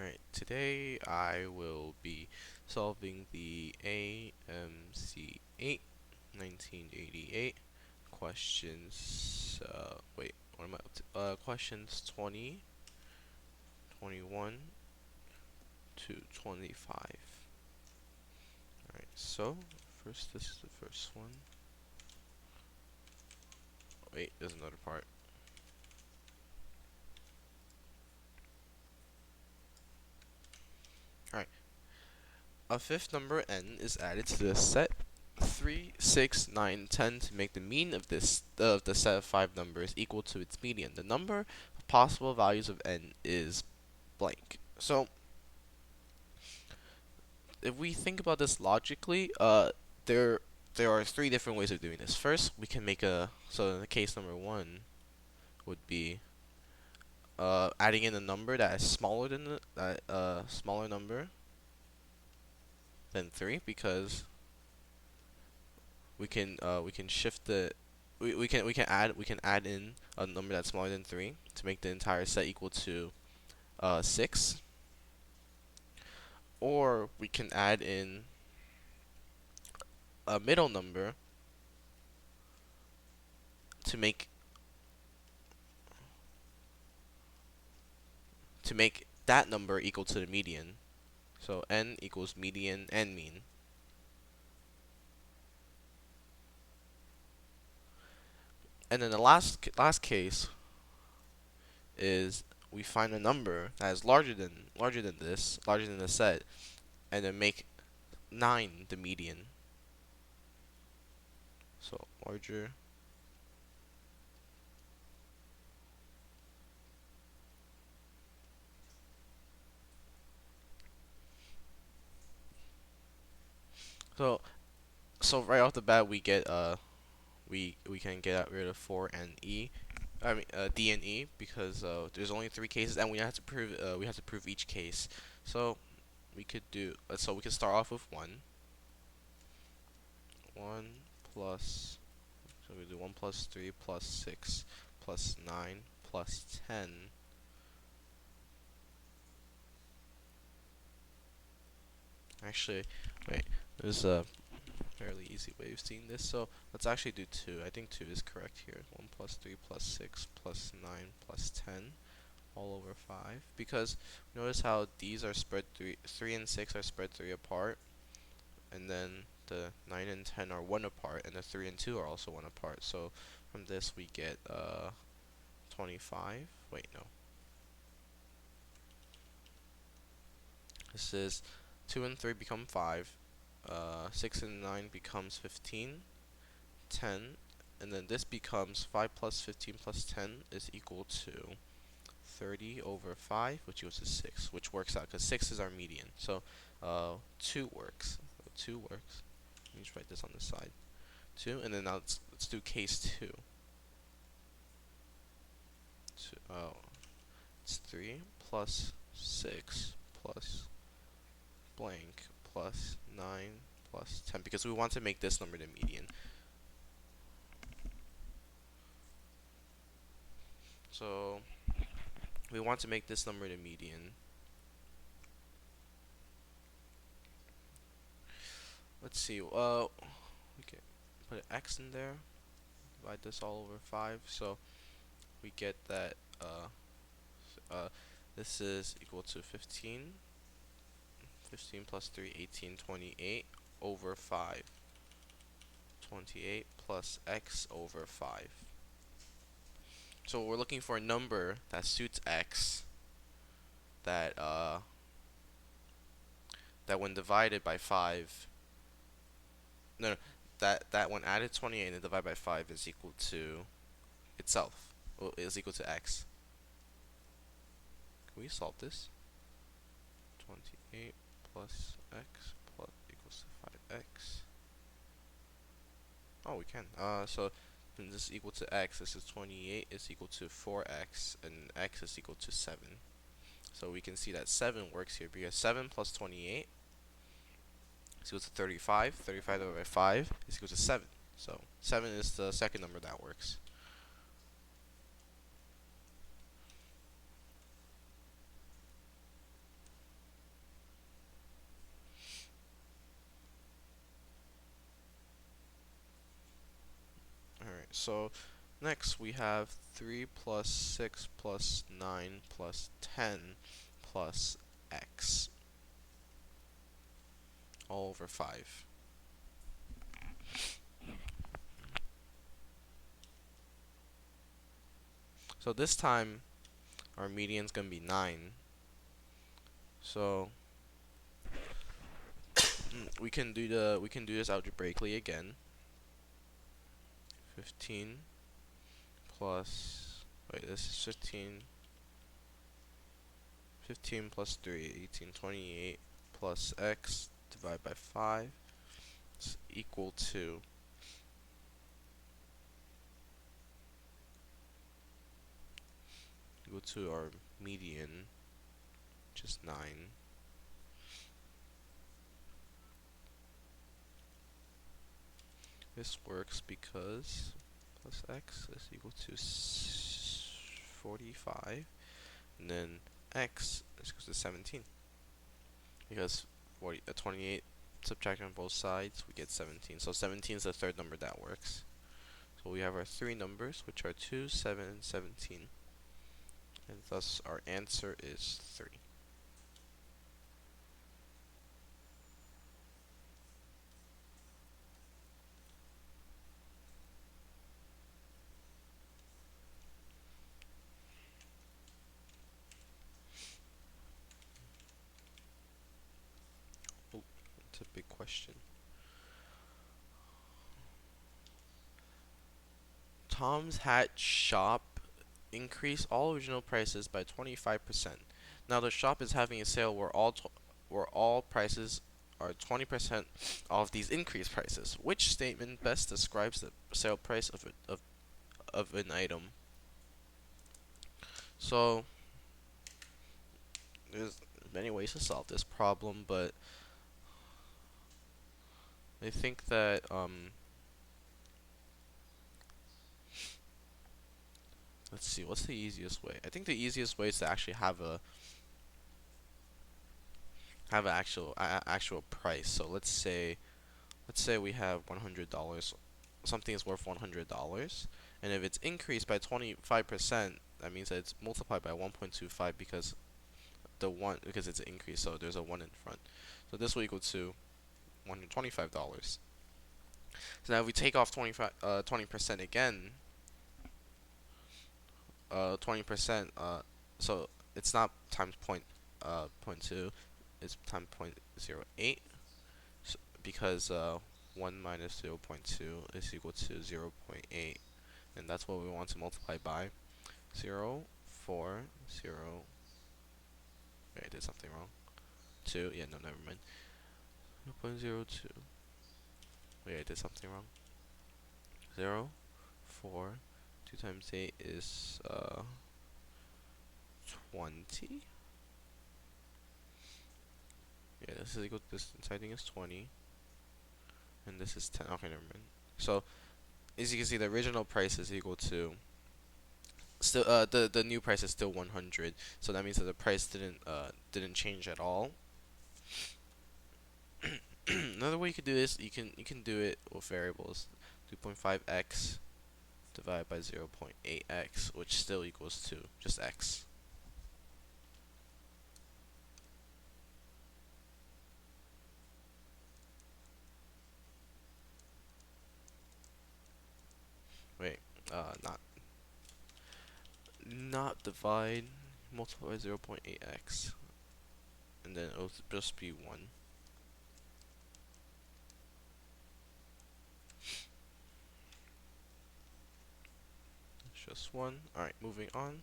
Alright, today I will be solving the AMC 1988 questions, wait, what am I up to? Questions 20, 21 to 25. Alright, so, first, this is the first one. Wait, there's another part. Alright, a fifth number n is added to the set 3, 6, 9, 10 to make the mean of the set of 5 numbers equal to its median. The number of possible values of n is blank. So if we think about this logically, there there are three different ways of doing this. First, we can make so in the case number one would be adding in a number that is smaller than smaller number than 3, because we can shift the we can add in a number that's smaller than 3 to make the entire set equal to 6, or we can add in a middle number to make that number equal to the median. So n equals median and mean. And then the last case is we find a number that is larger than the set, and then make 9 the median. So larger. So right off the bat we get we can get rid of 4 and E. I mean D and E, because there's only 3 cases and we have to prove each case. So we could do so we can start off with 1 plus, so we do 1 plus 3 plus 6 plus 9 plus 10. Actually, wait, there's a fairly easy way of seeing this, so let's actually do 2. I think 2 is correct here. 1 plus 3 plus 6 plus 9 plus 10 all over 5, because notice how these are spread 3 and 6 are spread 3 apart, and then the 9 and 10 are 1 apart, and the 3 and 2 are also 1 apart. So from this we get 25. Wait, no. This is 2 and 3 become 5. 6 and 9 becomes 15, 10, and then this becomes 5 plus 15 plus 10 is equal to 30 over 5, which equals to 6, which works out because 6 is our median. So 2 works. 2 works. Let me just write this on the side. 2, and then now let's do case 2. It's 3 plus 6 plus blank plus 9 plus 10, because we want to make this number the median. So we want to make this number the median. Let's see, we can put an x in there, divide this all over 5, so we get that this is equal to 15. 15 plus 3, 18, 28 over 5. 28 plus x over 5. So we're looking for a number that suits x, that that when divided by 5, no, that when added 28 and divided by 5 is equal to itself, is equal to x. Can we solve this? 28 plus x plus equals to 5x. Oh, we can. So when this is equal to x, this is 28 is equal to 4x, and x is equal to 7. So we can see that 7 works here, because 7 plus 28 is equal to 35. 35 divided by 5 is equal to 7. So 7 is the second number that works. So next we have 3 plus 6 plus 9 plus 10 plus x all over 5. So this time our median's gonna be 9. So we can do this algebraically again. 15 plus, wait, this is 15 plus 3, 18, 28 plus x divided by 5 is equal to our median, which is 9. This works because plus x is equal to 45, and then x is equal to 17. Because 28 subtracted on both sides, we get 17. So 17 is the third number that works. So we have our three numbers, which are 2, 7, and 17. And thus our answer is 3. Oh, that's a big question. Tom's Hat shop increased all original prices by 25%. Now the shop is having a sale where all prices are 20% off these increased prices. Which statement best describes the sale price of an item? So there's many ways to solve this problem, but I think that let's see, what's the easiest way? I think the easiest way is to actually have an actual price. So let's say we have $100. Something is worth $100, and if it's increased by 25%, that means that it's multiplied by 1.25 because it's an increase. So there's a 1 in front. So this will equal to $125. So now if we take off 20% again, 20%. So it's not times point 2, it's times 0.08. So because 1 minus 0.2 is equal to 0.8, and that's what we want to multiply by. 0, 4, 0. Wait, I did something wrong. 2. Yeah, no, never mind. 0.02. Wait, I did something wrong. 0, 4. 2 times 8 is 20. Yeah, this is equal to this inside thing is 20. And this is 10. Okay, never mind. So as you can see, the original price is equal to still the new price is still 100. So that means that the price didn't change at all. Another way you could do this, you can do it with variables. 2.5x divided by 0.8x, which still equals to just x. Wait, not divide, multiply by 0.8x, and then it'll just be 1. It's just 1. Alright, moving on.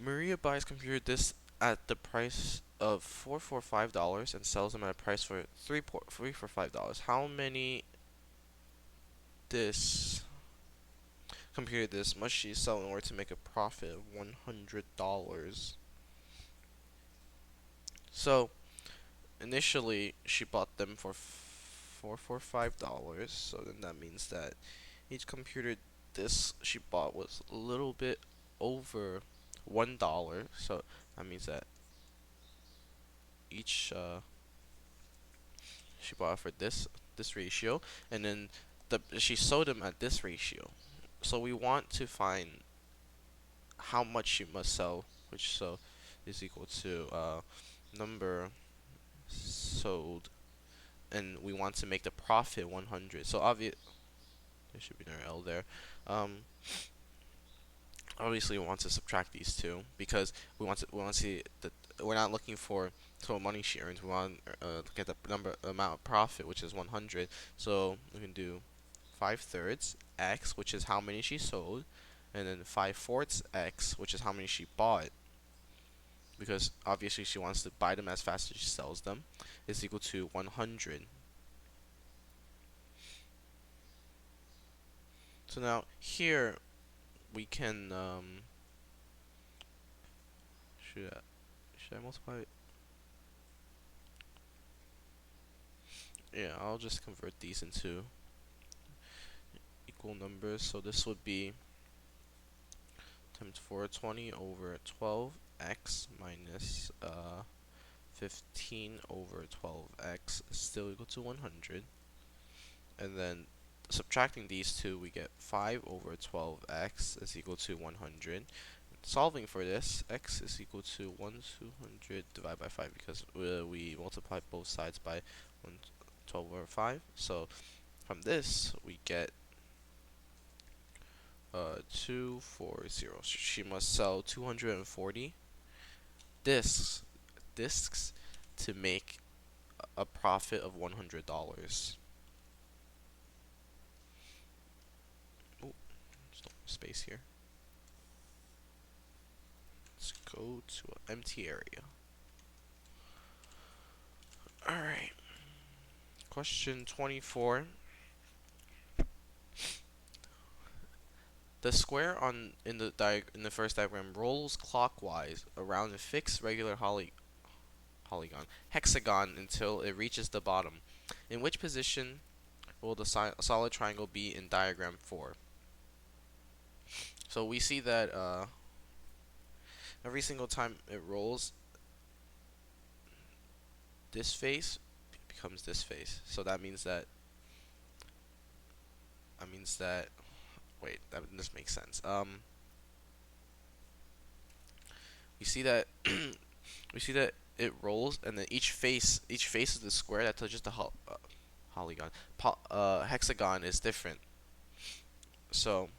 Maria buys computer discs at the price of $445 and sells them at a price for three for $5. How many discs computer discs must she sell in order to make a profit of $100? So initially she bought them for $445. So then that means that each computer disc she bought was a little bit over $1. So that means that each she bought for this ratio, and then she sold them at this ratio. So we want to find how much she must sell, which so is equal to number sold, and we want to make the profit 100. So obvious there should be no L there. Um, Obviously we want to subtract these two because we want to see that we're not looking for total money she earns. We want to get the amount of profit, which is 100. So we can do 5/3 x, which is how many she sold, and then 5/4 x, which is how many she bought. Because obviously she wants to buy them as fast as she sells them, is equal to 100. So now here we can should I multiply it? Yeah, I'll just convert these into equal numbers. So this would be times 420 over 12x minus 15 over 12x is still equal to 100. And then subtracting these two, we get 5 over 12x is equal to 100. Solving for this, x is equal to 200 divided by 5 because we multiply both sides by 12 over 5. So from this, we get 240. She must sell 240 discs to make a profit of $100. Oh, just space here. Let's go to an empty area. Alright. Question 24. The square in the first diagram rolls clockwise around a fixed regular hexagon until it reaches the bottom. In which position will the solid triangle be in diagram 4? So we see that every single time it rolls, this face becomes this face. So that means that wait, this makes sense. We see that we see that it rolls, and then each face of the square that touches the hexagon is different. So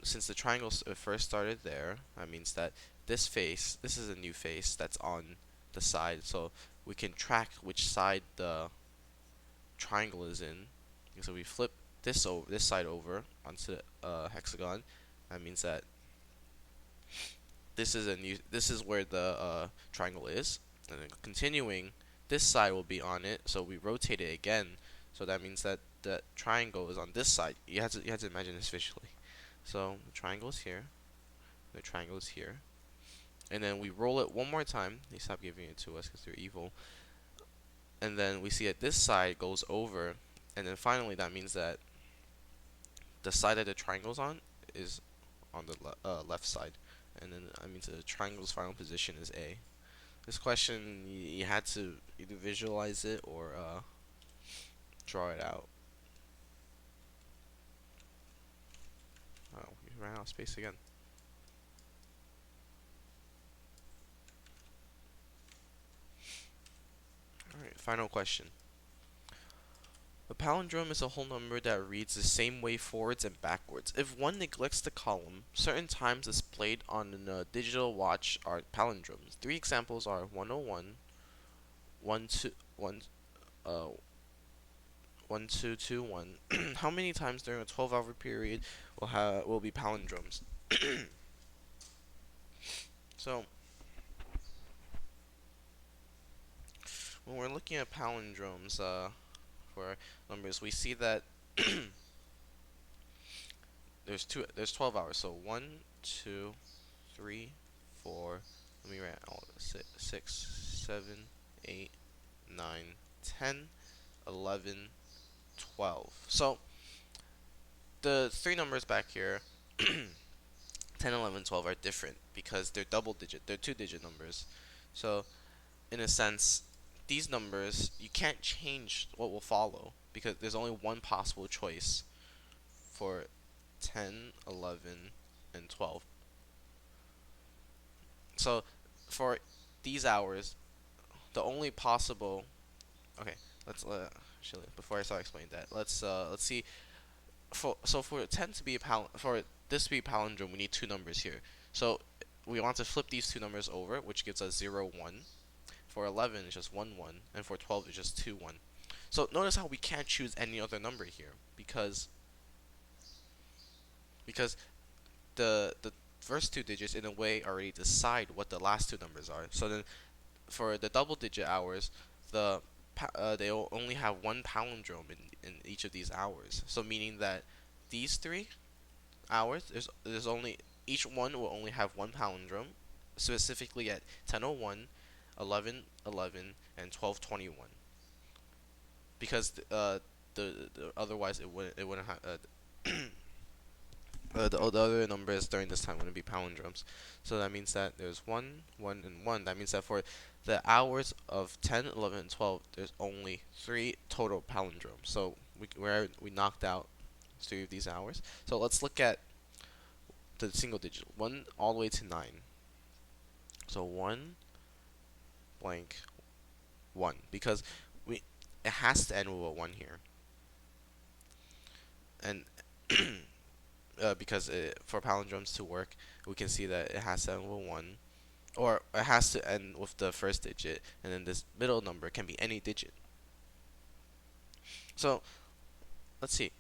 since the triangle first started there, that means that this is a new face that's on the side. So we can track which side the triangle is in. So we flip this side over onto the hexagon. That means that this is where the triangle is, and then continuing, this side will be on it. So we rotate it again. So that means that the triangle is on this side. You have to imagine this visually. So the triangle is here, the triangle is here, and then we roll it one more time. They stop giving it to us because they're evil. And then we see that this side goes over, and then finally that means that the side that the triangle's on is on the left side, and then that means the triangle's final position is A. This question, you had to either visualize it or draw it out. Oh, we ran out of space again. Alright, final question. A palindrome is a whole number that reads the same way forwards and backwards. If one neglects the column, certain times displayed on a digital watch are palindromes. Three examples are 101, 1221. How many times during a 12-hour period will be palindromes? So when we're looking at palindromes for numbers, we see that there's 12 hours. So 1, 2, 3, 4. Let me write all 6, 7, 8, 9, 10, 11, 12. So the three numbers back here 10, 11, 12 are different because they're double digit, they're two-digit numbers. So, in a sense, these numbers, you can't change what will follow because there's only one possible choice for 10, 11, and 12. So, for these hours, the only possible. Okay, let's actually before I start explaining that, let's see. For 10 to be a for this to be a palindrome, we need two numbers here. So we want to flip these two numbers over, which gives us 0, 1. For 11, it's just 1, 1, and for 12, it's just 2, 1. So notice how we can't choose any other number here because the first two digits in a way already decide what the last two numbers are. So then for the double digit hours, they will only have one palindrome in each of these hours. So meaning that these 3 hours, there's only each one will only have one palindrome, specifically at 10:01, 11:11, and 12:21. Because the otherwise it wouldn't have the other numbers during this time wouldn't be palindromes. So that means that there's 1, 1, and 1. That means that for the hours of 10, 11, and 12, there's only 3 total palindromes. So we knocked out 3 of these hours. So let's look at the single digit 1 all the way to 9. So 1 blank 1 because we it has to end with a 1 here. And because for palindromes to work, we can see that it has to end with 1, or it has to end with the first digit, and then this middle number can be any digit. So let's see.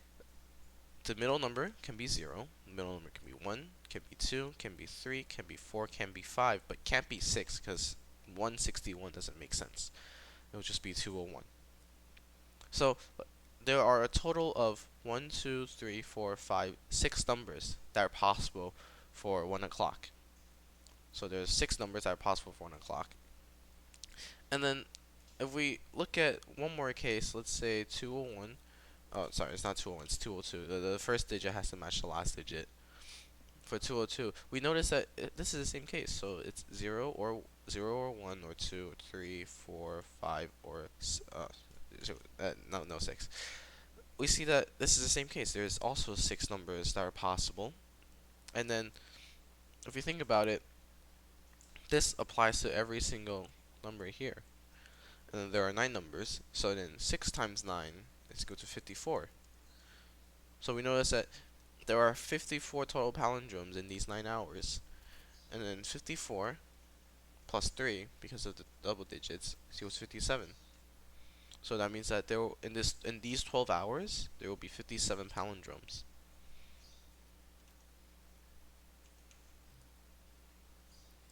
The middle number can be 0, the middle number can be 1, can be 2, can be 3, can be 4, can be 5, but can't be 6 because 161 doesn't make sense. It will just be 201. So there are a total of 1, 2, 3, 4, 5, 6 numbers that are possible for 1 o'clock. So there's 6 numbers that are possible for 1 o'clock. And then if we look at one more case, let's say 201. Oh, sorry, it's not 201, it's 202. The first digit has to match the last digit. For 202, we notice that this is the same case. So it's 0 or 1 or 2 or 3, 4, 5 or no 6. We see that this is the same case. There's also 6 numbers that are possible. And then if you think about it, this applies to every single number here. And then there are 9 numbers. So then 6 times 9 is equal to 54. So we notice that there are 54 total palindromes in these 9 hours. And then 54 plus 3, because of the double digits, is equal to 57. So that means that in these 12 hours, there will be 57 palindromes.